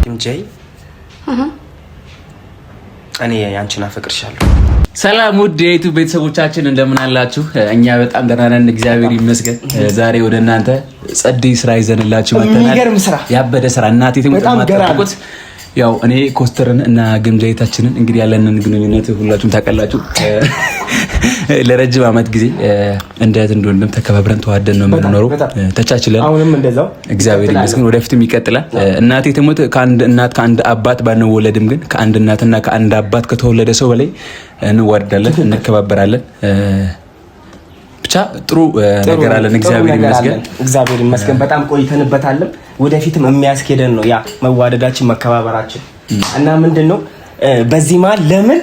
ግምጃዬ እኔ አንቺን አፈቅርሻለሁ። ሰላም ውድ የዩቲዩብ ቤተሰቦቻችን እንደምን አላችሁ? እኛ በጣም ደህና ነን፣ እግዚአብሔር ይመስገን። ዛሬ ወደ እናንተ ጸዴ ስራ ይዘንላችሁ መጥተናል። የሚገርም ስራ፣ ያበደ ስራ እናቴ ተመጣጣቁት። ያው እኔ ኮስተርን እና ግምጃይታችንን እንግዲህ ያለንን ግንኙነት ሁላችሁም ታውቃላችሁ። ለረጅም አመት ጊዜ እንደ እህት እንደወንድም ተከባብረን ተዋደን ነው የምንኖረው፣ ተቻችለን። አሁንም እንደዛው እግዚአብሔር ይመስገን፣ ወደፊትም ይቀጥላል። እናቴ ተሞት ከአንድ እናት ከአንድ አባት ባንወለድም ግን ከአንድ እናትና ከአንድ አባት ከተወለደ ሰው በላይ እንዋደዳለን፣ እንከባበራለን። ብቻ ጥሩ ነገር አለን። እግዚአብሔር ይመስገን፣ እግዚአብሔር ይመስገን። በጣም ቆይተንበታለን። ወደፊትም የሚያስኬደን ነው ያ መዋደዳችን፣ መከባበራችን እና ምንድነው በዚህ መሀል ለምን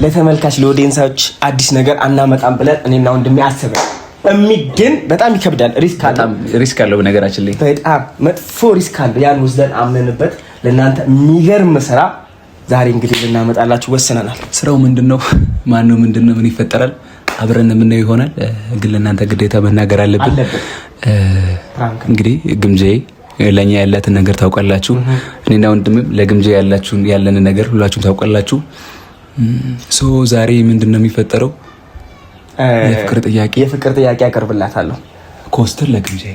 ለተመልካች ለኦዲየንሶች አዲስ ነገር አናመጣም ብለን እኔና ወንድሜ አስበን ግን በጣም ይከብዳል። ሪስክ አለው ነገራችን ላይ በጣም መጥፎ ሪስክ አለው። ያን ወስደን አምነንበት ለእናንተ የሚገርም ስራ ዛሬ እንግዲህ ልናመጣላችሁ ወስነናል። ስራው ምንድነው? ማነው? ምንድነው? ምን ይፈጠራል? አብረን የምናየው ይሆናል። ግን ለእናንተ ግዴታ መናገር አለብን። እንግዲህ ግምጃዬ ለኛ ያላትን ነገር ታውቃላችሁ። እኔና ወንድምም ለግምጃ ያለንን ነገር ሁላችሁም ታውቃላችሁ። ዛሬ ምንድነው የሚፈጠረው? የፍቅር ጥያቄ አቀርብላታለሁ። ኮስተር ለግምጃዬ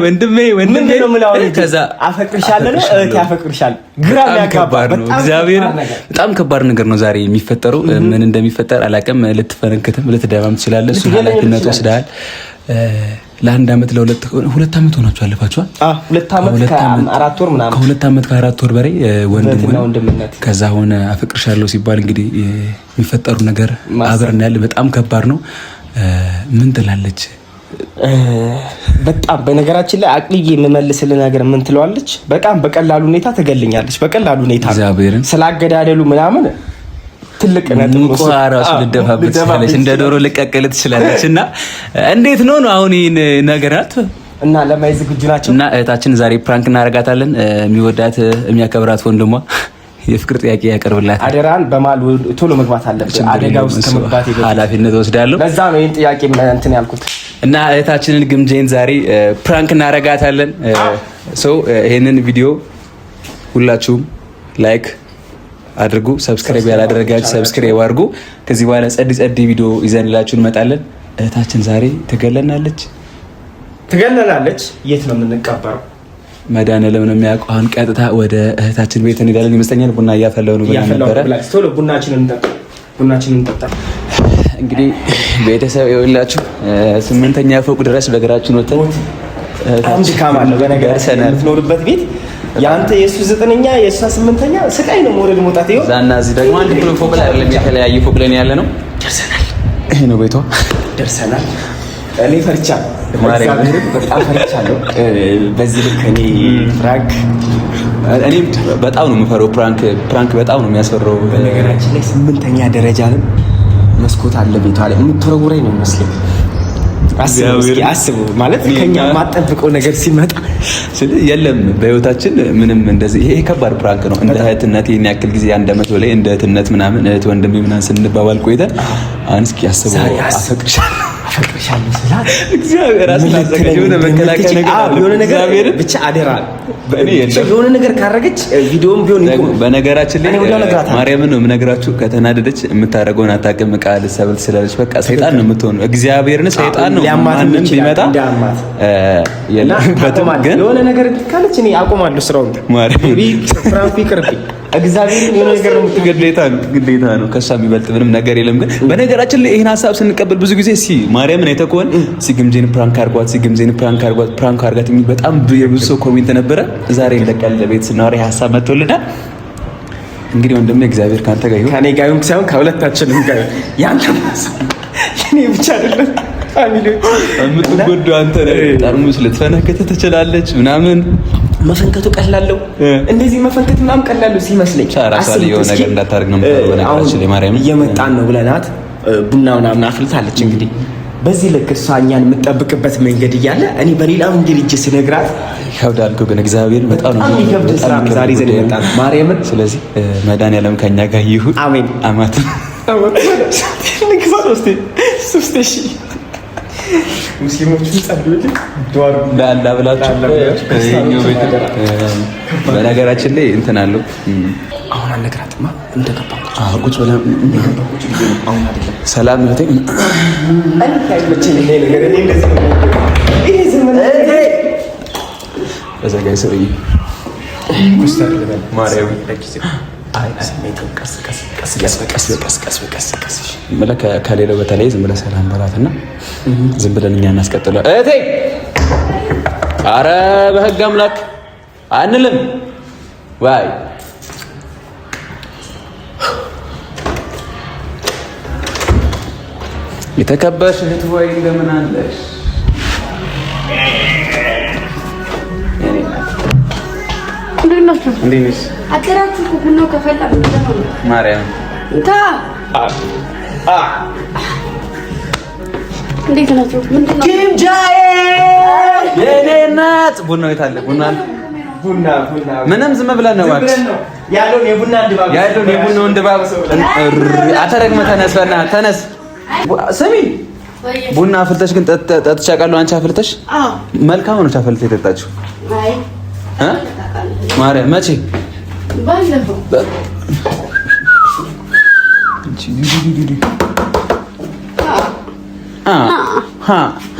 ወንድሜ ነው የምላው። ከዛ አፈቅርሻለሁ ነው እህቴ አፈቅርሻለሁ። ግራ ያጋባ ነው። እግዚአብሔር በጣም ከባድ ነገር ነው ዛሬ የሚፈጠረው። ምን እንደሚፈጠር አላውቅም። ልትፈነክትም ልትደማም ትችላለህ። እሱ ኃላፊነት ወስደሃል። ለአንድ አመት ሁለት አመት ሆናችሁ አለፋችኋል። 2 አመት ከ4 ወር ምናምን ከ2 አመት ከ4 ወር በላይ ወንድምነት። ከዛ ሆነ አፈቅርሻለሁ ሲባል እንግዲህ የሚፈጠሩ ነገር አብረን ያለ በጣም ከባድ ነው። ምን ትላለች? በጣም በነገራችን ላይ አቅልዬ የምመልስልህ ነገር ምን ትለዋለች? በጣም በቀላሉ ሁኔታ ትገልኛለች። በቀላሉ ሁኔታ ስላገዳደሉ ምናምን ትልቅ ነጥብ ነው። ራሱ ልደፋበት ትችላለች፣ እንደ ዶሮ ልቀቅል ትችላለች። እና እንዴት ነው አሁን ይሄን ነገራት እና ለማይ ዝግጁ ናቸው። እና እህታችን ዛሬ ፕራንክ እናደርጋታለን። የሚወዳት የሚያከብራት ወንድሟ የፍቅር ጥያቄ ያቀርብላት። አደራን በማል ቶሎ መግባት አለበት። አደጋ ውስጥ ከመግባት ይገኛል። ኃላፊነት ወስዳለሁ። ለዛ ነው ይሄን ጥያቄ እንትን ያልኩት። እና እህታችንን ግምጃዬን ዛሬ ፕራንክ እናደርጋታለን። ይሄንን ቪዲዮ ሁላችሁም ላይክ አድርጉ። ሰብስክራይብ ያላደረጋችሁ ሰብስክራይብ አድርጉ። ከዚህ በኋላ ጸዲ ቪዲዮ ይዘንላችሁ እንመጣለን። እህታችን ዛሬ ትገለናለች። የት ነው የምንቀበረው? መድኃኒዓለም ነው የሚያውቀው። አሁን ቀጥታ ወደ እህታችን ቤት እንሄዳለን ይመስለኛል። ቡና እያፈላሁ ነው ብለን ነበረ። ቶሎ ቡናችንን እንጠጣ። እንግዲህ ቤተሰብ ይኸውላችሁ 8ኛ ፎቅ ድረስ በእግራችን ወጥተን አንድ ካማለው በነገራችን የምትኖርበት ቤት ያንተ የሱ 9ኛ የሷ 8ኛ ስቃይ ነው መውረድ መውጣት። ይኸው ዛና እዚህ ደግሞ አንድ ፎቅ ላይ አይደለም የተለያየ ፎቅ ላይ ያለ ነው። ደርሰናል። ይሄ ነው ቤቷ። ደርሰናል። እኔ ፈርቻለሁ፣ በጣም ፈርቻለሁ። በዚህ ልክ እኔ በጣም ነው የምፈራው። ፕራንክ በጣም ነው የሚያስፈራው። በነገራችን ላይ 8ኛ ደረጃ ነው። መስኮት አለ ቤቷ ላይ የምትወረውረኝ ነው የሚመስለኝ። አስቡ ማለት ከኛ የማጠብቀው ነገር ሲመጣ የለም በህይወታችን ምንም እንደዚህ። ይሄ ከባድ ፕራንክ ነው። እንደ እህትነት ይሄን ያክል ጊዜ አንድ አመት በላይ እንደ እህትነት ምናምን እህት ወንድሜ ምናምን ስንባባል ቆይተን አሁን እስኪ አስበው አፈቅርሻለሁ ስላት እግዚአብሔር አስላዘገኝ የሆነ መከላከያ ነገር አለ። የሆነ ነገር ብቻ አደራ የሆነ ነገር ካረገች ቪዲዮም ቢሆን ይቆም። በነገራችን ላይ ማርያምን ነው የምነግራችሁ፣ ከተናደደች የምታረገውን አታውቅም። ቃል ሰብል ስላለች በቃ ሰይጣን ነው የምትሆነው። እግዚአብሔርን ሰይጣን ነው። ማንም ቢመጣ ግን የሆነ ነገር ካለች እኔ አቆማለሁ ስራውን። ማርያምን ፍራንክ ይቅርብኝ። እግዚአብሔርን የሆነ ነገር ነው ግዴታ ነው። ከሷ የሚበልጥ ምንም ነገር የለም። ግን በነገራችን ላይ ይሄን ሀሳብ ስንቀበል ብዙ ጊዜ ማርያምን አይተኮን ግምጃዬን ፕራንክ አድርጓት ፕራንክ አድርጋት የሚል በጣም የብዙ ሰው ኮሜንት ነበረ። ዛሬ ለቀል ቤት ስናወራ ሀሳብ መጥቶልናል። እንግዲህ ወንድሜ እግዚአብሔር ካንተ ጋር ይሁን፣ ከኔ ጋር ይሁን ሳይሆን ከሁለታችንም ጋር ያንተ የኔ ብቻ አይደለም። ፋሚሊዎች የምትጎዱ አንተ ነህ። ጠርሙስ ልትፈነክት ትችላለች ምናምን። መፈንከቱ ቀላለው እንደዚህ መፈንከት ምናምን ቀላለው ሲመስለኝ ራሳለ የሆነ ነገር እንዳታርግ ነው በነገራችን ላይ ማርያም እየመጣን ነው ብለናት ቡና ምናምን አፍልታለች። እንግዲህ በዚህ ልክ እሷ እኛን የምትጠብቅበት መንገድ እያለ እኔ በሌላ መንገድ እጅ ስነግራት ይከብዳል እኮ። ግን እግዚአብሔር በጣም ነው የሚከብድ ስራ ዛሬ ይዘን መጣን ማርያምን። ስለዚህ መድኃኒዓለም ከኛ ጋር ይሁን። አሜን። አማት ንግባ ሶስቴ ሙስሊሞቹ ጸልዩልኝ ዱአሩ ላላ ብላችሁ የኛው ቤት በነገራችን ላይ እንትን አለው። አሁን አልነግራትማ እንደገባሁ ቁጭ ብለን አሁን አይደለም ሰላም እህቴ አይመችኝ ይሄ ነገር እኔ እንደዚህ ነው ይሄ ዘመን በዘጋይ ሰውዬ ኩስተር ለበል ማርያም ከሌላው በተለይ ዝም ብለህ ሰላም በላትና ዝም ብለን እኛ እናስቀጥለው። እህቴ ኧረ በህግ አምላክ አንልም ዋይ የተከበርሽ እህት ወይ እንደምን አለሽ? እንዴት ነሽ? አገራችሁ ቡናው ከፈላ ማርያም እንዴት ናችሁ? ምንድነው ኪንጃዬ የኔ እናት ቡናው የት አለ? ቡና ምንም ዝም ብለን ነው እባክሽ ያለውን የቡናውን ድባብ አተረግመህ ተነስ፣ በእናትህ ተነስ። ስሚ ቡና አፍልተሽ ግን ጠጥቼ አውቃለሁ። አንቺ አፍልተሽ? አዎ መልካም ነው አፍልተሽ የጠጣችው። አይ ማርያም መቼ? ባለፈው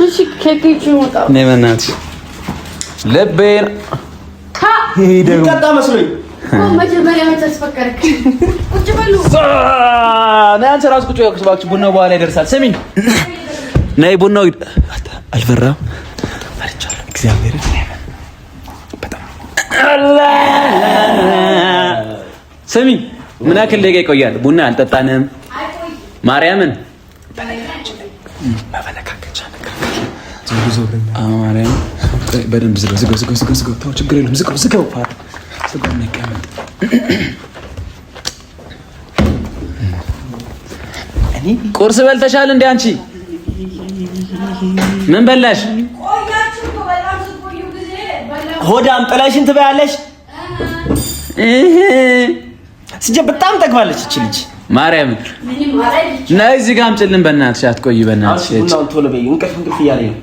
እሺ ከኬክ ይወጣው ነይ በእናትሽ ልቤን ሄደው ቀጣ መስሎኝ መጀመሪያ ተስፈከረክ ቁጭ በሉ ነይ አንቺ እራስሽ ቁጭ በይ እባክሽ ቡናው በኋላ ይደርሳል። ስሚኝ ነይ ቡናው አልፈራም አልቻለም እግዚአብሔር በጣም ስሚኝ ምን ያክል ደቂቃ ይቆያል? ቡና አልጠጣንም ማርያምን ማፈነካከቻ ነገር ማርያም በደንብ ዝጋው ተው ችግር የለም ዝጋው እንቀመጥ ቁርስ በልተሻል እንዴ አንቺ? ምን በላሽ? ሆዳም ጥለሽን ትበያለሽ። ስጀ በጣም ጠግባለች እቺ ልጅ ማርያም ነይ እዚህ ጋር አምጪልን በእናትሽ አትቆይ በእናትሽ ቡናውን ቶሎ በይ እንቅልፍ እያለኝ ነው።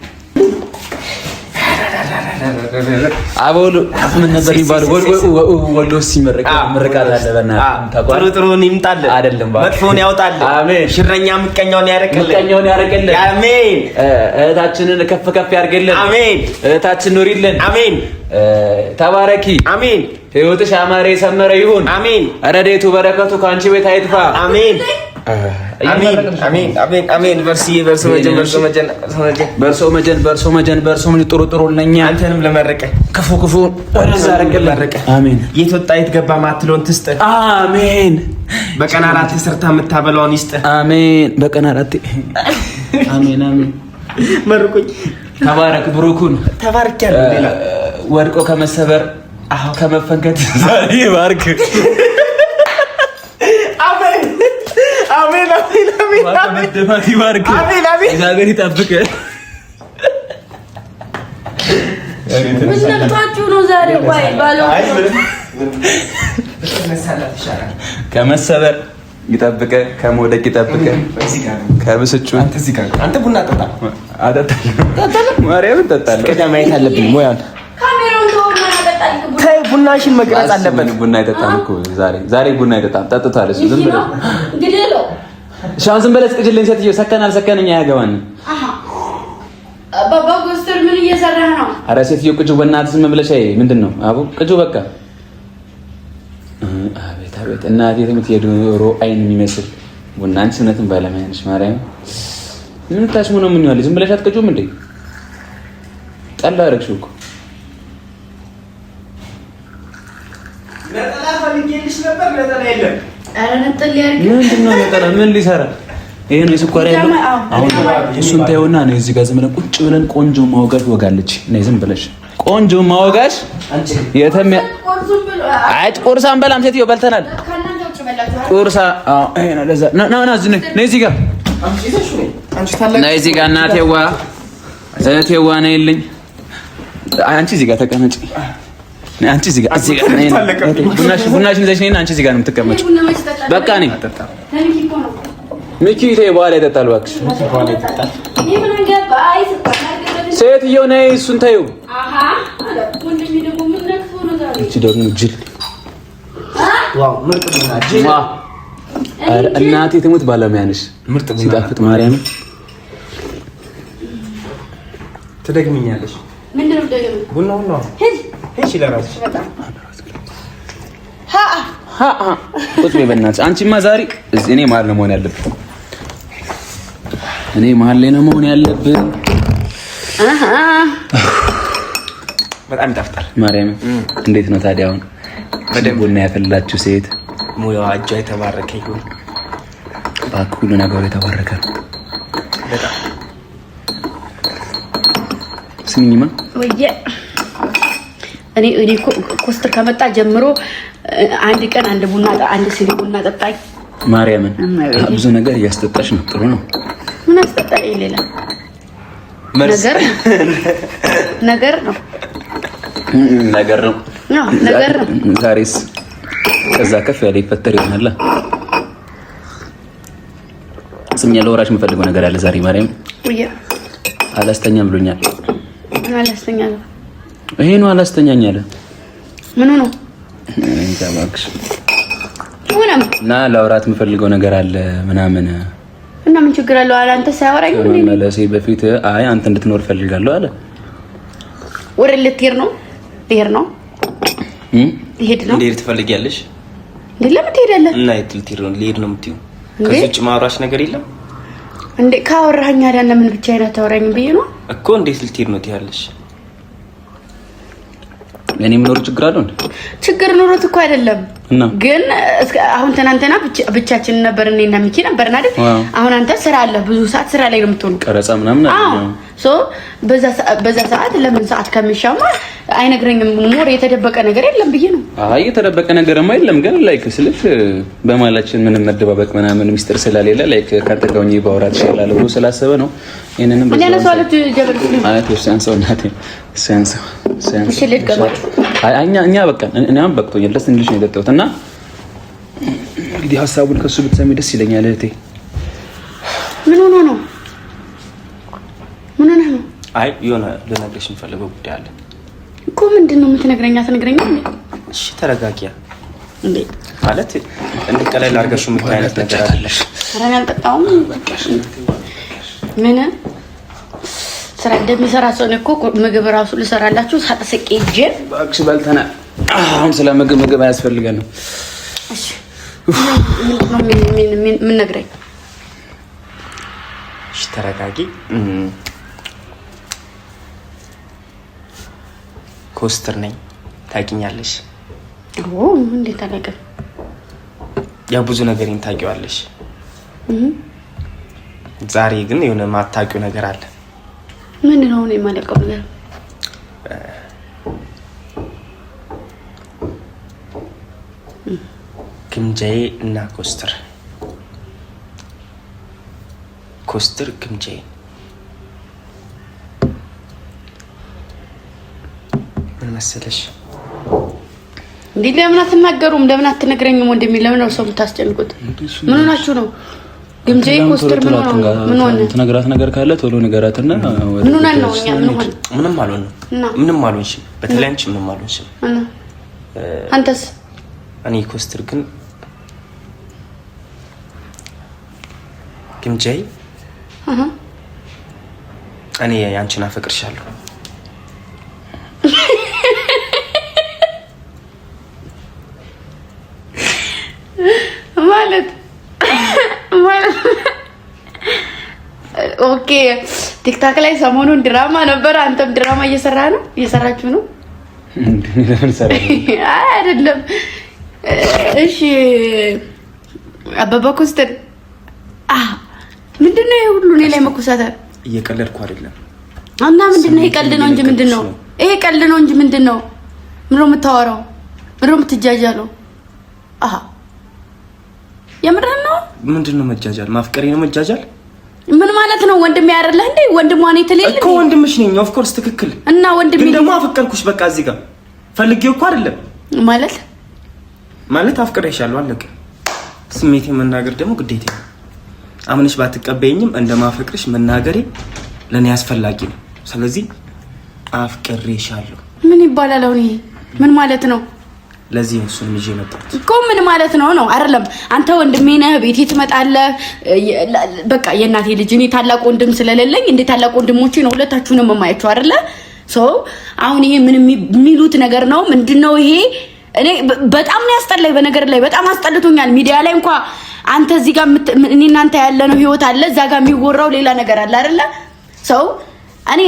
አቦሉ ምን ነበር ይባላል ወሎ ሲመረቅ ምርቃት አለ በእናትህ ጥሩ ይምጣልን አይደለም መጥፎን ያውጣልን አሜን ሽረኛ ምቀኛውን ያረቅልን አሜን እህታችንን ከፍ ያርግልን አሜን እህታችን ኑሪልን አሜን ተባረኪ አሜን ህይወትሽ ያማረ የሰመረ ይሁን አሜን ረድኤቱ በረከቱ ከአንቺ ቤት አይጥፋ አሜን አሜን በርሶ መጀን ጥሩ ለኛ አንተንም ለመረቀ ክፉ ወደዛ አረቀ አሜን የትወጣ የትገባ ማትለውን ትስጥ አሜን በቀን 4 ሰርታ የምታበላውን ይስጥ አሜን በቀን 4 አሜን መርቁኝ ተባረክ ብሩኩን ተባርኪያለሁ ሌላ ወድቆ ከመሰበር ከመፈንከት ዛሬ ባርክ አሜን መደማት ይባርክ እግዚአብሔር ይጠብቅ። ምን ነጥታችሁ ነው ዛሬ? ቆይ ባለው ከመሰበር ይጠብቅ፣ ከመውደቅ ይጠብቅ፣ ከብስጩ አንተ ቡና ጠጣ ማርያምን ጠጣለሁ። ቀዳም ማየት አለብኝ ሞያን ካሜራውን ተወውና አጠጣልክ ተይ ቡናሽን መቅረጽ አለበት። ቡና አይጠጣም እኮ ዛሬ ቡና አይጠጣም። ጠጥቷል እሱ ዝም ብለህ እንግዲህ ነው ሻውን ዝም ብለህ ቅጅልኝ ሴትዮ ሰከን አልሰከነኝ አያገባንም። አባባ ጎስተር ምን እየሰራህ ነው? ኧረ ሴትዮ ቅጁ በእናትህ ዝም ብለሽ ምንድን ነው አቡ ቅጁ በቃ አቤት እናቴ ትምት የዶሮ አይን የሚመስል ቡና አንቺ እውነትም ባለሙያ ነሽ ማርያም ምን ታሽሙ ነው ምን ይዋል ዝም ብለሽ አትቅጁም እንዴ ጠላ አደረግሽው እኮ ነጠላ ፈልጌልሽ ነበር ነጠላ የለም ኧረ ነጠላ ያርግ ምንድን ነው ነጠላ ምን ሊሰራ ይሄ ነው የስኳር ያለው አሁን እሱን ታየውና ነው እዚህ ጋር ዝም ብለን ቁጭ ብለን ቆንጆ ማወጋሽ ወጋለች ነይ ዝም ብለሽ ቆንጆ ማወጋሽ የተሚያ ቁርስ አንበላም ሴትዮ በልተናል ቁርስ ይሄ ነው ለዛ ና እዚህ ነይ እዚህ ጋር ነይ እዚህ ጋር እናቴዋ እህቴዋ ነይልኝ አንቺ እዚህ ጋር ተቀመጪ አንቺ እዚህ ጋር ቡናሽን ይዘሽ ነይና አንቺ እዚህ ጋር ነው የምትቀመጪው በቃ ነኝ ሚኪ ተይ በኋላ ይጠጣል እባክሽ ምን ገባ ሴትየው ነይ፣ እሱን ተይው። እቺ ደግሞ ጅል እናቴ ትሙት ባለሙያ ነሽ። ሲጣፍጥ ማርያም ትደግሚኛለሽ። ምንድነው ደግሞ ቡናው ነው? እሺ ለራስሽ ቁጭ በይ በእናትሽ። አንቺማ ዛሬ እኔ መሀል ነው መሆን ያለብን። እኔ መሀል ላይ ነው መሆን ያለብን። በጣም ይጣፍጣል። ማርያም እንዴት ነው ታዲያ? አሁን በደንብ ቡና ያፈላችሁ ሴት ሙያዋ እጇ የተባረከ ይሁን። እባክህ ሁሉ ነገሩ የተባረከ ነው። በጣም ስሚኝማ ወይዬ እኔ ኮስተር ከመጣ ጀምሮ አንድ ቀን አንድ ሲኒ ቡና ጠጣኝ። ማርያምን ብዙ ነገር እያስጠጣሽ ነው። ጥሩ ነው። ምን አስጠጣኝ? ሌላ ነገር ነው። ዛሬስ ከዛ ከፍ ያለ ይፈጠር ይሆናል። ስሚኝ፣ ለወራሽ የምፈልገው ነገር አለ ዛሬ። ማርያም አላስተኛም ብሎኛል። አላስተኛም። ይሄ ነው አላስተኛኝ አለ። ምን ነው? እንጃ እባክሽ። እና ለወራት የምፈልገው ነገር አለ ምናምን። እና ምን ችግር አለው? አንተ ሳያወራኝ ምን ነው? ለሴ በፊት አይ አንተ እንድትኖር ፈልጋለሁ አለ። ወሬ ልትሄድ ነው? ልሄድ ነው? ልሄድ ነው? እንዴት ትፈልጊያለሽ? ለምን ትሄዳለህ? እና የት ልትሄድ ነው? ልሄድ ነው የምትይው? ከዚህ ውጭ ማውራሽ ነገር የለም እንዴ? ካወራኸኝ አይደል? ለምን ብቻዬን አታወራኝም ብዬ ነው እኮ። እንዴት ልትሄድ ነው ትያለሽ? እኔ ምን ኖር ችግር አለው እንዴ? ችግር ኖሮት እኮ አይደለም። ግን አሁን ትናንትና ብቻችን ነበር፣ እኔና ሚኪ ነበርና አይደል? አሁን አንተ ስራ አለ፣ ብዙ ሰዓት ስራ ላይ ነው የምትሆነው፣ ቀረጻ ምናምን አለ። በዛ ሰዓት ለምን ሰዓት ከሚሻማ አይነግረኝም? ሞር የተደበቀ ነገር የለም ብዬ ነው። አይ የተደበቀ ነገርማ የለም፣ ግን ላይክ ስልሽ በማላችን ምንም መደባበቅ ምናምን ሚስጥር ስለሌለ ላይክ ካንተ ጋር ሆኜ ባወራት ይችላል ብሎ ስላሰበ ነው። ይሄንንም እኔ ለሰዋለች ጀበል አይ ተወሰን ሰው እናቴ ሰንስ እሺ ልትገባጭ እኛ በቃ እኛም በቅቶኛል። ደስ እንድልሽ ነው የጠጣሁት እና እንግዲህ ሀሳቡን ከሱ ብትሰሚ ደስ ይለኛል እህቴ። ምን ሆኖ ነው? ምን ሆነ ነው? አይ የሆነ ልነግርሽ የምፈልገው ጉዳይ አለ እኮ። ምንድነው የምትነግረኝ? አትነግረኝ እንዴ? እሺ ተረጋጊያ እንዴ። ማለት እንደ ቀለል አድርገሽው የምታይነት ነገር አለሽ። ሰራን ያልጠጣውም ምን ስራ እንደሚሰራ ሰው ነው እኮ። ምግብ ራሱ ልሰራላችሁ ሳጠሰቂ እጄ ባክሽ በልተና አሁን ስለ ምግብ አያስፈልገንም። እሺ ምን ነግረኝ? እሺ ተረጋጊ። ኮስተር ነኝ ታውቂኛለሽ? እንዴት አለቀ? ያው ብዙ ነገርን ታውቂዋለሽ። ዛሬ ግን የሆነ ማታውቂው ነገር አለ። ምን ነው ነው የማለቀው ነገር? ግምጃዬ እና ኮስተር ግምጃዬ ምን መሰለሽ? እንዴ ለምን አትናገሩም? ለምን አትነግረኝም? ወንድሜ ለምን ነው ሰው የምታስጨንቁት? ምን ሆናችሁ ነው? ግምጃዬ ኮስተር ምን ሆነ? ምን ሆነ? ትነግራት ነገር ካለ ቶሎ ንገራትና ምን ሆነ ነው? እኛ ምን ሆነ? ምንም አልሆነም። ምንም አልሆንሽም። በተለይ አንቺ ምንም አልሆንሽም። አንተስ? እኔ ኮስተር ግን ግምጃዬ እኔ አንቺን አፈቅርሻለሁ። ማለት ኦኬ። ቲክታክ ላይ ሰሞኑን ድራማ ነበር። አንተም ድራማ እየሰራችሁ ነው? አይደለም። እሺ አባባ ኮስተር ምንድነው ይሄ ሁሉ እኔ ላይ መኮሳተር? እየቀለድኩ አይደለም። እና ምንድነው ይሄ? ቀልድ ነው እንጂ ምንድነው ይሄ? ቀልድ ነው እንጂ ምንድነው? ምንድነው የምታወራው? ምንድነው የምትጃጃለው? የምርህን ነው? ምንድነው መጃጃል? ማፍቀሬ ነው መጃጃል? ምን ማለት ነው? ወንድሜ አይደለህ እንዴ? ወንድሟ ነው የተለየ እኮ ወንድምሽ ነኝ። ኦፍ ኮርስ ትክክል። እና ወንድሜ ግን ደግሞ አፈቀርኩሽ። በቃ እዚህ ጋር ፈልጌው እኮ አይደለም ማለት አፍቅሬሻለሁ። አለቀ። ስሜቴን መናገር ደግሞ ግዴታ ነው። አምነሽ ባትቀበይኝም እንደማፈቅርሽ መናገሬ ለኔ አስፈላጊ ነው። ስለዚህ አፍቅሬሻለሁ። ምን ይባላል አሁን? ይሄ ምን ማለት ነው? ለዚህ ነው እሱን ይዤ መጣሁት እኮ። ምን ማለት ነው ነው? አይደለም አንተ ወንድሜ ነህ፣ ቤቴ ትመጣለህ። በቃ የእናቴ ልጅ። እኔ ታላቅ ወንድም ስለሌለኝ እንደ ታላቅ ወንድሞቼ ነው ሁለታችሁንም የማያችሁ አይደለ? አሁን ይሄ ምን የሚሉት ነገር ነው? ምንድነው ይሄ? እኔ በጣም ነው ያስጠላኝ። በነገር ላይ በጣም አስጠልቶኛል። ሚዲያ ላይ እንኳን አንተ እዚህ ጋር እኔ እናንተ ያለነው ህይወት አለ፣ እዛ ጋር የሚወራው ሌላ ነገር አለ አይደለ? እኔ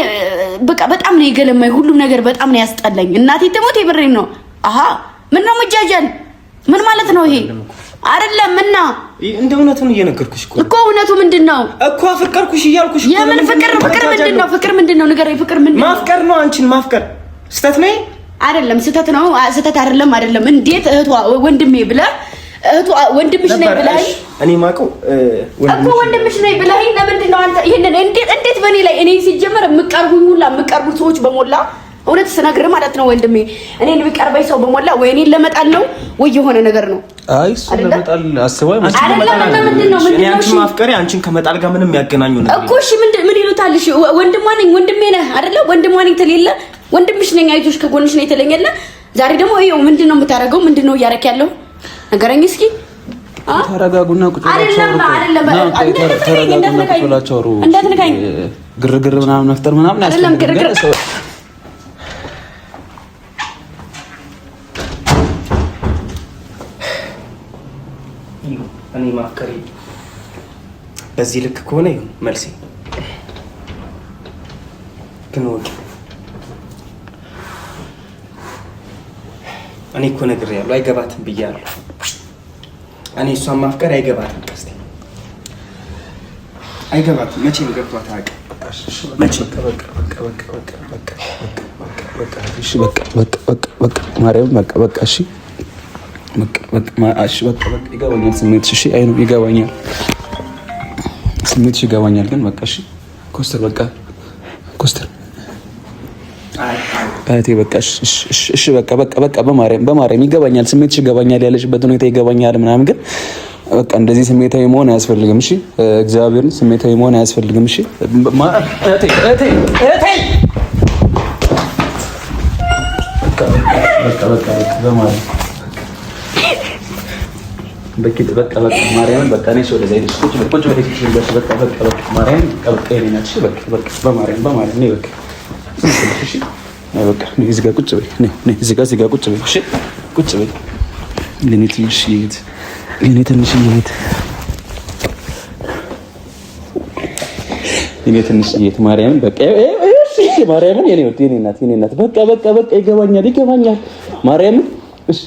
በቃ በጣም ነው የገለማኝ። ሁሉም ነገር በጣም ነው ያስጠላኝ። እናቴ ትሞት የብሬን ነው። አሃ ምን ነው መጃጃል? ምን ማለት ነው ይሄ? አይደለም እና እንደ እውነቱን እየነገርኩሽ እኮ እውነቱ ምንድነው እኮ? አፈቀርኩሽ እያልኩሽ እኮ። የምን ፍቅር ምንድነው? ፍቅር ምንድነው? ንገረኝ። ፍቅር ምንድነው? ማፍቀር ነው። አንቺን ማፍቀር ስህተት ነው አይደለም? ስህተት ነው። ስህተት አይደለም። እንዴት እህቷ ወንድሜ ብለህ እህቷ ወንድምሽ ነኝ ብለህ እኔ ማውቀው እኮ ወንድምሽ ነኝ ብለህ ለምንድን ነው አንተ ይሄንን እንዴት በኔ ላይ እኔ ሲጀመር የምቀርቡት ሰዎች በሞላ እውነት ስነግር ማለት ነው ወንድሜ እኔን ቢቀርበኝ ሰው በሞላ ወይ እኔን ለመጣል ነው ወይ የሆነ ነገር ነው። አይ እሱ ለመጣል አስበው እኔ አንቺን ማፍቀሬ አንቺን ከመጣል ጋር ምንም ያገናኙ ነገር እኮ። እሺ ምን ይሉታል? እሺ ወንድሜ ነህ አይደለ? ወንድሟ ነኝ ተሌለ ወንድምሽ ነኝ አይዞሽ ከጎንሽ ነኝ ተለኘለ። ዛሬ ደግሞ ይሄው ምንድነው የምታረገው? ምንድነው እያረክ ያለው? ነገረኝ እስኪ። ተረጋጉና ቁጭ ብላችሁ አውሩ። እንዳትነካኝ። ግርግር ምናምን መፍጠር ምናምን አይደለም ግርግር እኔ ማፍቀሬ በዚህ ልክ ከሆነ ይሁን መልሴ። ግን ወቂ እኔ እኮ ነግሬያለሁ፣ አይገባትም ብያለሁ። እኔ እሷን ማፍቀር አይገባትም። ቀስቴ አይገባትም። መቼም ገብቷት አያውቅም። መቼም በቃ ማርያም በቃ እሺ በቃ ይገባኛል ስሜትሽ። እሺ አይ ነው ይገባኛል ስሜትሽ ይገባኛል። ግን በቃ እሺ ኮስተር በቃ ኮስተር አይ በቃ እሺ በቃ በማርያም ይገባኛል ስሜትሽ ይገባኛል፣ ያለሽበት ሁኔታ ይገባኛል ምናምን። ግን በቃ እንደዚህ ስሜታዊ መሆን አያስፈልግም። እሺ እግዚአብሔርን ስሜታዊ መሆን አያስፈልግም። እሺ እቴ በቃ በማርያም በቃ ማርያምን በቃ ነሽ ወደዛ ሄደሽ ቁጭ በቃ ማርያም በቃ የኔናት እሺ በቃ በማርያም ነይ በቃ እሺ ነይ በቃ ነይ እዚህ ጋር ቁጭ በይ ነይ እዚህ ጋር ቁጭ በይ እሺ ቁጭ በይ ለኔ ትንሽ ይሄት ማርያምን በቃ እሺ ማርያምን የኔ እናት በቃ ይገባኛል ማርያምን እሺ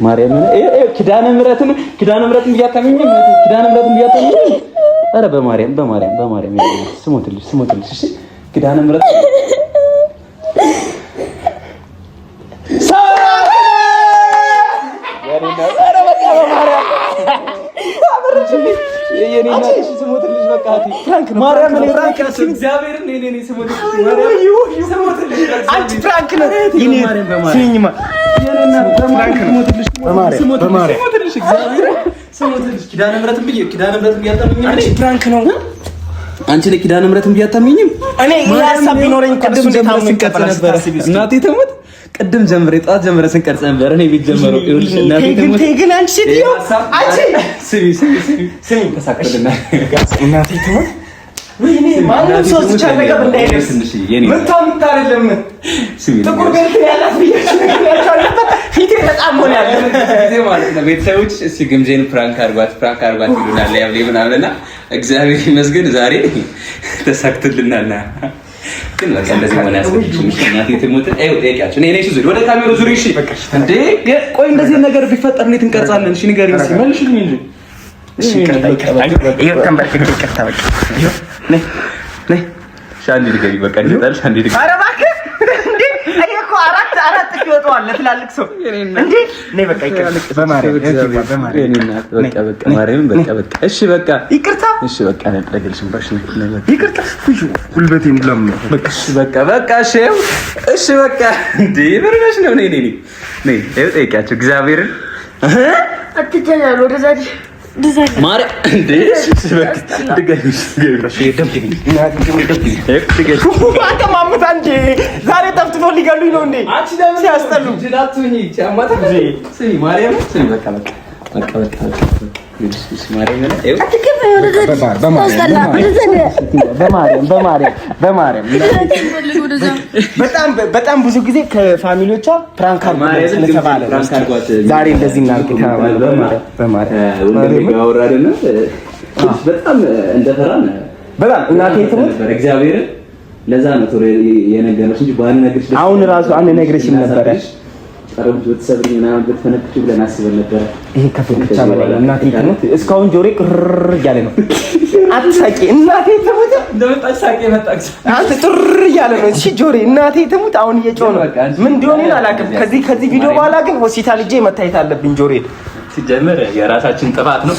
ማርያምን ኪዳነ ምሕረትን ቢያታምኝ ኧረ በማርያም ስሞትልሽ እሺ ኪዳነ ምሕረት አንቺ ለኪዳነ ምሕረትን ቢያታምኝም እኔ ያሳብ ቢኖረኝ ቅድም ጀምረን ስንቀርጽ ነበር። እናቴ ተሞት ቅድም ጠዋት ጀምረ ስንቀርጽ ነበር። እኔ ቤት ጀምሮ ይኸውልሽ እናቴ ተሞት ግን አንቺ ሴትዮ ስሚ ተሳክቶልና እናቴ ተሞት ወይኔ ማንም ሰው ዝቻለቀብ እንዳይደርስ ምን ታምታረለም ስሚ ጥቁር ቤት ያላት ብያችሁ ፊቴ በጣም ሆነ ያለ ጊዜ ማለት ነው። ቤተሰቦች እስኪ ግምጄን ፕራንክ አርጓት ይሉናል ያብሌ ምናምንና እግዚአብሔር ይመስገን ዛሬ ተሳክቶልናልና ግን በቃ እንደዚህ ሆነ ያስፈልግሽ እናቴ ትሞት ጠይቂያቸው ነይ ዙሪ ወደ ካሜራው ዙሪ እሺ እንዴ ቆይ እንደዚህ ነገር ቢፈጠር እንዴት እንቀርጻለን? እሺ ንገሪኝ እስኪ መልሽልኝ እንጂ እሺ ይቅርታ በቃ ነይ ሻንዲ ልገቢ በቃ እንዴታልሽ አንዴ ልገቢ ኧረ እባክህ እንዴ እኔ እኮ አራት ይወጣዋል ለትላልቅ ሰው እንዴ ነይ በቃ ይቅርታ በማርያም በቃ እሺ በቃ ይቅርታ እሺ በቃ ለገልሽም ባሽ ነይ ይቅርታ ጉልበቴን ለምን በቃ እሺ በቃ እሺ በቃ እንዴ በረሽ ነው ነይ ጠይቂያቸው እግዚአብሔርን አትተኛሉ ወደዛ ማሪ እንዴ ዛሬ ጠፍጥፎ ሊገሉኝ ነው እንዴ? ሲያስጠሉ በጣም ብዙ ጊዜ ከፋሚሊዎቿ ፕራንክ ስለተባለ ዛሬ እንደዚህ እናድርግ በጣም እንደፈራን በጣም እናቴ ትሙት እግዚአብሔር ለዛ ነው ቶሎ የነገረሽ እንጂ ባንነግርሽ አሁን ራሱ አንነግርሽም ነበረ። ታረም ብትሰብሪኝ ምናምን ብትፈነክች ብለን አስበን ነበር። ይሄ ከፍልቻ ነው እናቴ ትሙት እስካሁን ጆሮዬ ቅር እያለ ነው። አትሳቂ እናቴ ትሙት እንደመጣች ሳቂ መጣች። አንተ ጥር እያለ ነው። እሺ ጆሮዬ እናቴ ትሙት አሁን እየጮህ ነው። ምን እንደሆነ አላውቅም። ከዚህ ቪዲዮ በኋላ ግን ሆስፒታል ሂጄ መታየት አለብኝ። ጆሮዬ ሲጀመር የራሳችን ጥፋት ነው።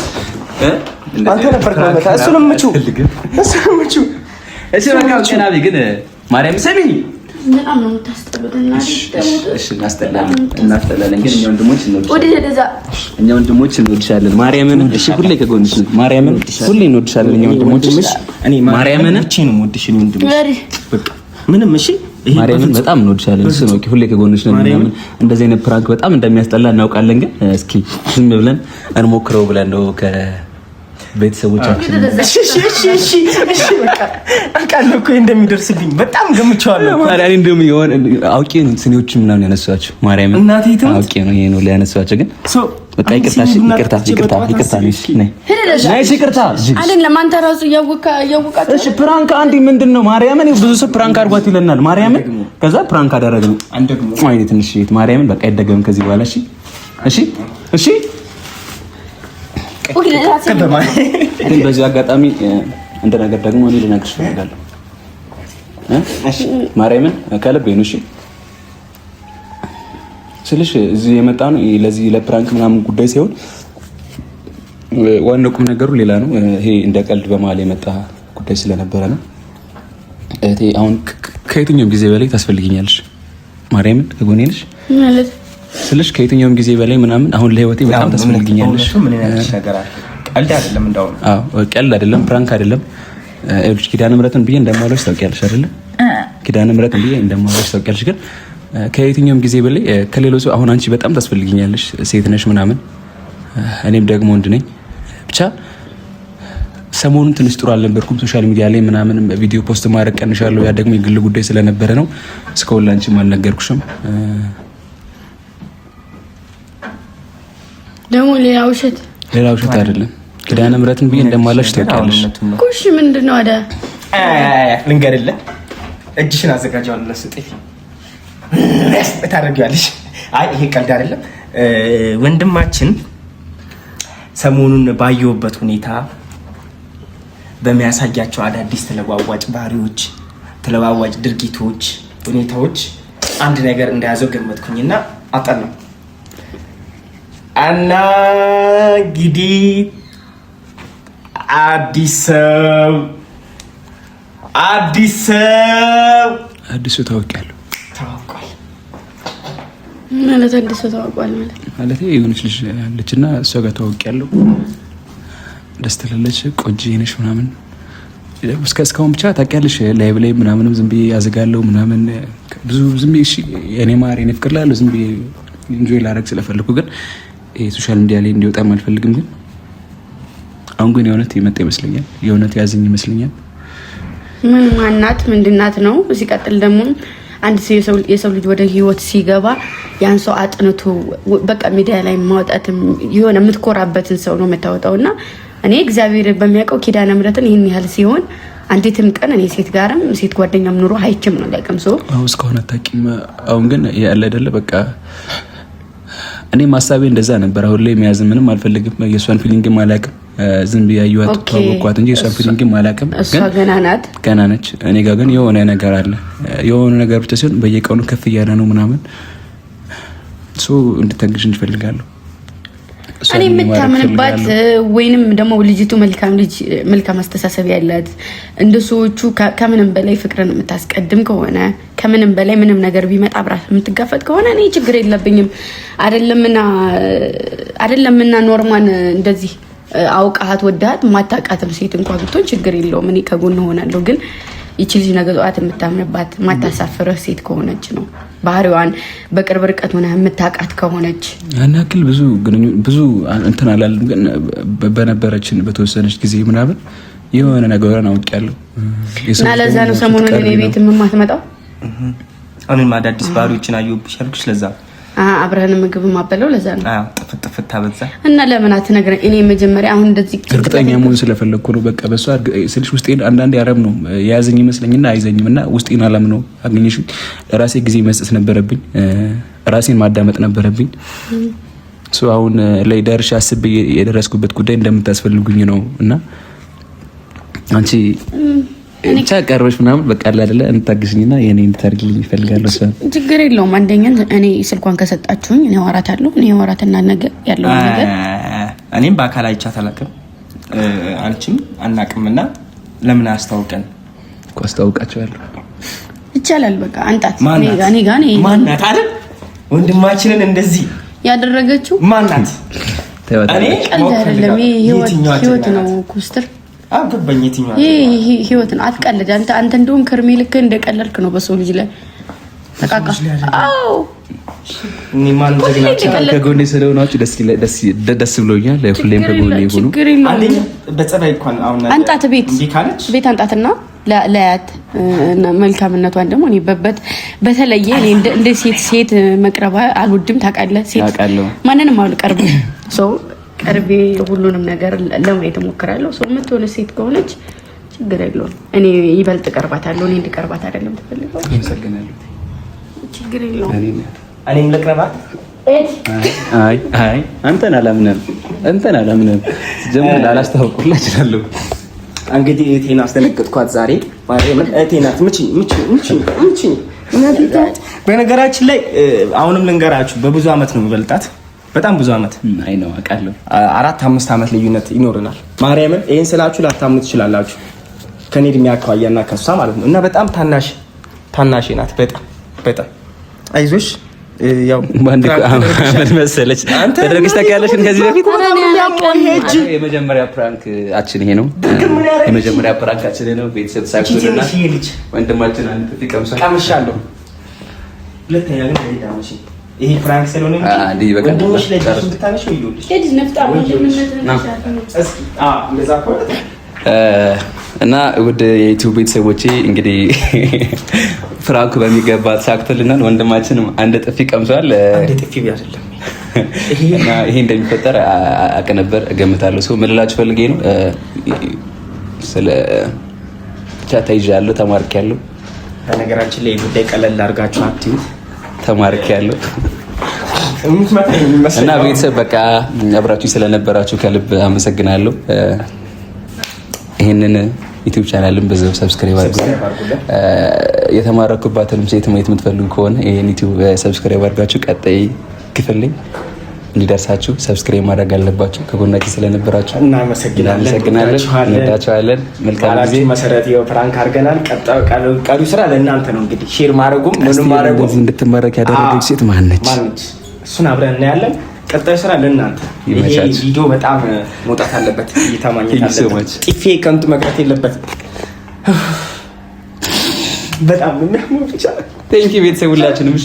አንተ ነበር ከመጣ እሱንም ምቹ እሺ በቃ ጤናቢ ግን ማርያም ሰሚኝ በጣም ነው የምታስጠሉት። እሺ እናስጠላለን ግን እኛ ወንድሞች እንወድሻለን። ማርያምን እሺ ሁሌ ከጎንሽ ነው። ማርያምን ሁሌ እንወድሻለን። እኛ ወንድሞች እኔ ማርያምን እቺ ነው የምወድሽ ነው ወንድሞች በቃ ምንም እሺ ማርያምን በጣም እንወድሻለን። እሱ ነው ሁሌ ከጎንሽ ነው። ማርያምን እንደዚህ አይነት ፕራንክ በጣም እንደሚያስጠላ እናውቃለን። ግን እስኪ ዝም ብለን እንሞክረው ብለን ነው ቤተሰቦቻችን እሺ በቃ አውቃለሁ እኮ እንደሚደርስብኝ በጣም ገምቼዋለሁ። ታዲያ እንደም ይሆን አውቄ ነው ስኔዎች ምናምን ያነሳቸው ማርያም እናቴ ተው አውቄ ነው ይሄ ነው ሊያነሳቸው ግን በቃ ይቅርታ አይደለም አንተ ራሱ ያወቃችሁ እሺ ፕራንክ አንዴ ምንድነው ማርያምን ብዙ ሰው ፕራንክ አድርጓት ይለናል። ማርያምን ከዛ ፕራንክ አደረግን አንደግሞ አይኔ ትንሽ ማርያምን በቃ አይደገምም ከዚህ በኋላ እሺ ግን በዚህ አጋጣሚ እንደ ነገር ደግሞ እኔ ልነግርሽ እፈልጋለሁ። ማርያምን ከልቤ ነው እሺ ስልሽ እዚህ የመጣ ነው ለዚህ ለፕራንክ ምናምን ጉዳይ ሳይሆን ዋናው ቁም ነገሩ ሌላ ነው። ይሄ እንደ ቀልድ በመሀል የመጣ ጉዳይ ስለነበረ ነው። እህቴ አሁን ከየትኛውም ጊዜ በላይ ታስፈልጊኛለሽ። ማርያምን ከጎኔ ነሽ ማለት ስልሽ ከየትኛውም ጊዜ በላይ ምናምን አሁን ለህይወቴ በጣም ታስፈልጊኛለሽ። ምን ያለሽ ነገር አለ? ቀልድ አይደለም እንደው ቀልድ አይደለም ፕራንክ አይደለም። እልሽ ኪዳነ ምሕረትን ብዬ እንደማለሽ ታውቂያለሽ አይደለ? ኪዳነ ምሕረትን ብዬ እንደማለሽ ታውቂያለሽ። ግን ከየትኛውም ጊዜ በላይ ከሌሎች አሁን አንቺ በጣም ታስፈልጊኛለሽ። ሴት ነሽ ምናምን እኔም ደግሞ ወንድ ነኝ። ብቻ ሰሞኑን ትንሽ ጥሩ አልነበርኩም። ሶሻል ሚዲያ ላይ ምናምን ቪዲዮ ፖስት ማድረግ ቀንሻለሁ። ያ ደግሞ የግል ጉዳይ ስለነበረ ነው። እስካሁን ላንቺም አልነገርኩሽም። ደግሞ ሌላ ውሸት አይደለም። ኪዳነ ምሕረትን ብዬ እንደማለሽ ታውቂያለሽ። ኩሽ ምንድነው አደ ልንገርልህ እጅሽን አዘጋጃለሁ ለስጥፊ ታደርጊያለሽ። አይ ይሄ ቀልድ አይደለም። ወንድማችን ሰሞኑን ባየሁበት ሁኔታ በሚያሳያቸው አዳዲስ ተለዋዋጭ ባህሪዎች፣ ተለዋዋጭ ድርጊቶች፣ ሁኔታዎች አንድ ነገር እንደያዘው ገመትኩኝና አጠናው እና እንግዲህ አዲስ ሰው ታውቂያለሁ ታውቋል ማለት አዲስ ሰው ታውቋል ማለት የሆነች ልጅ አለችና እሷ ጋር ታውቂያለሁ። ደስ ትላለች፣ ቆንጆ ነሽ ምናምን እስካሁን ብቻ ታውቂያለሽ። ላይ ብላይ ምናምንም ዝም ብዬ ያዘጋለሁ ምናምን ብዙ ዝም ብዬ እሺ የኔ ማር የኔ ፍቅር ላለው ዝም ብዬ ኢንጆይ ላደርግ ስለፈለኩ ግን ሶሻል ሚዲያ ላይ እንዲወጣም አልፈልግም። ግን አሁን ግን የእውነት የመጣ ይመስለኛል። የእውነት ያዝኝ ይመስለኛል። ምን ማናት ምንድናት ነው? ሲቀጥል ደግሞ አንድ የሰው ልጅ ወደ ህይወት ሲገባ ያን ሰው አጥንቶ በቃ ሚዲያ ላይ ማውጣትም የሆነ የምትኮራበትን ሰው ነው የምታወጣውና እኔ እግዚአብሔር በሚያውቀው ኪዳነ ምሕረትን ይህን ያህል ሲሆን አንዲትም ቀን እኔ ሴት ጋርም ሴት ጓደኛም ኑሮ አይችም ነው ያቀም ሰው እስካሁን አታውቂም። አሁን ግን ያለ አይደለ በቃ እኔ ማሳቤ እንደዛ ነበር። አሁን ላይ መያዝ ምንም አልፈልግም። የሷን ፊሊንግም አላውቅም። ዝም ብዬ አዩዋት ተዋወቅኳት እንጂ የሷን ፊሊንግም አላውቅም። እሷ ገና ነች። እኔ ጋር ግን የሆነ ነገር አለ። የሆነ ነገር ብቻ ሲሆን በየቀኑ ከፍ እያለ ነው ምናምን እንድታግዥ እንፈልጋለሁ። እኔ የምታምንባት ወይንም ደግሞ ልጅቱ መልካም አስተሳሰብ ያላት እንደ ሰዎቹ ከምንም በላይ ፍቅርን የምታስቀድም ከሆነ ከምንም በላይ ምንም ነገር ቢመጣ አብራ የምትጋፈጥ ከሆነ እኔ ችግር የለብኝም። አይደለምና ኖርማን እንደዚህ አውቃት ወዳት ማታቃትም ሴት እንኳን ብትሆን ችግር የለውም፣ እኔ ከጎን ሆናለሁ። ግን ይቺ ልጅ ነገ ጠዋት የምታምንባት ማታሳፍርህ ሴት ከሆነች ነው ባህሪዋን በቅርብ ርቀት ሆነ የምታውቃት ከሆነች ያን ያክል ብዙ እንትን አላለም። ግን በነበረችን በተወሰነች ጊዜ ምናምን የሆነ ነገርን አውቄያለሁ እና ለዛ ነው ሰሞኑን እኔ ቤት የማትመጣው። አሁን አዳዲስ ባህሪዎችን አየሁብሽ ያልኩሽ ለዛ አብረን ምግብ ማበለው ለዛ ነው። ጥፍጥፍት ታበዛ እና ለምን አትነግረኝ? እኔ መጀመሪያ አሁን እንደዚህ እርግጠኛ መሆን ስለፈለኩ ነው። በቃ በሷ ስልሽ ውስጤን አንዳንዴ አረም ነው የያዘኝ ይመስለኝና አይዘኝም እና ውስጤን አለም ነው አገኘሽ። ለራሴ ጊዜ መስጠት ነበረብኝ፣ ራሴን ማዳመጥ ነበረብኝ። አሁን ላይ ደርሼ አስቤ የደረስኩበት ጉዳይ እንደምታስፈልጉኝ ነው እና አንቺ ብቻ ቀርበሽ ምናምን በቃ አይደለ እንታግሽኝና የኔ እንድታርጊልኝ እፈልጋለሁ። ችግር የለውም። አንደኛ እኔ ስልኳን ከሰጣችሁኝ እኔ አወራታለሁ። እኔ አወራትና ነገር ያለው ነገር እኔም በአካል አይቻት አላውቅም፣ አንቺም አናውቅምና ለምን አያስታውቀን እኮ አስታውቃቸዋለሁ። ይቻላል። በቃ አንጣት እኔ ጋር ማናት አይደል ወንድማችንን እንደዚህ ያደረገችው ማናት? እኔ አይደለም ህይወት ነው ኩስትር አገባኝ። የትኛው ህይወት ነው? አትቀልድ አንተ እንደውም ከርሜ ልክ እንደቀለድክ ነው በሰው ልጅ ላይ ተቃቃ። አዎ እኔ ማን ዘግናችሁ ከጎኔ ስለሆናችሁ ደስ ብሎኛል። ሁሌም ከጎኔ ይሁኑ። አንደኛ በጸባይ እንኳን አሁን አንጣት ቤት አንጣትና ለያት መልካምነቷን ደግሞ እኔ በተለየ እኔ እንደ ሴት መቅረብ አልወድም። ታውቃለህ፣ ሴት ማንንም አልቀርብም። ሰው ቀርቤ ሁሉንም ነገር ለማየት እሞክራለሁ። ሰው የምትሆነ ሴት ከሆነች ችግር የለውም። እኔ ይበልጥ ቀርባታለሁ። እኔ እንድቀርባት አይደለም ተፈልገው። ችግር የለውም። እኔም ልቅረባት። አይ አንተን አላምንም ጀምር አላስተዋውቅላ እችላለሁ። እንግዲህ እቴን አስደነገጥኳት ዛሬ። ማርያምን እቴ ናት። ምቺ በነገራችን ላይ አሁንም ልንገራችሁ በብዙ አመት ነው የሚበልጣት። በጣም ብዙ አመት አይ ነው አውቃለሁ። 4-5 አመት ልዩነት ይኖርናል። ማርያምን ይሄን ስላችሁ ላታምኑ ትችላላችሁ። ከኔ እድሜ አካባቢያና ከሷ ማለት ነው። እና በጣም ታናሽ ናት። በጣም አይዞሽ። ያው ባንድ አመት መሰለች ተደረገች ታውቂያለሽ። ከዚህ በፊት የመጀመሪያ ፕራንካችን ይሄ ነው። የመጀመሪያ ፕራንካችን ይሄ ነው። ቤተሰብ ሳይኩልና ወንድማችን አንተ ቀምሻለሁ። ሁለተኛ ግን ሄዳመሽ ይሄ ፍራንክ ስለሆነ እንጂ ወንድምሽ ላይ ተታነሽው ይሉልሽ እዚህ ነፍጣ እና ወደ የዩቲዩብ ቤተሰቦቼ እንግዲህ ፍራንክ በሚገባ ተሳክቶልናል። ወንድማችንም አንድ ጥፊ ቀምሷል። አንድ ጥፊ ቢያደለም እና ይሄ እንደሚፈጠር አቅ ነበር እገምታለሁ። ሰው ምን ልላችሁ ፈልጌ ነው ስለ ቻታይዣለሁ ተማርኪያለሁ። በነገራችን ላይ ጉዳይ ቀለል አድርጋችሁ አትዩ። ተማርኪያለሁ እና ቤተሰብ በቃ አብራችሁ ስለነበራችሁ ከልብ አመሰግናለሁ። ይሄንን ዩቲዩብ ቻናልን በዛው ሰብስክራይብ አድርጉ። የተማረኩባትን ሴት ማየት የምትፈልጉ ከሆነ ይሄን ዩቲዩብ ሰብስክራይብ አድርጋችሁ ቀጣይ ክፍል እንዲደርሳችሁ ሰብስክራይብ ማድረግ አለባችሁ። ከጎናችን ስለነበራችሁ እናመሰግናለን። እንወዳችኋለን። መልካም ጊዜ። መሰረት ይኸው ፕራንክ አድርገናል። ቀሪው ስራ ለእናንተ ነው። እንግዲህ ሼር ማድረጉም ምንም ማድረጉም እንድትማረክ ያደረገች ሴት ማነች? እሱን አብረን እናያለን። ቀጣዩ ስራ ለእናንተ። ይሄ ቪዲዮ በጣም መውጣት አለበት፣ እየታማኝት አለበት። ጥፌ ከንቱ መቅረት የለበትም። በጣም ነው የሚያምሩ ብቻ። ቴንኪ ቤተሰብ ሁላችንም።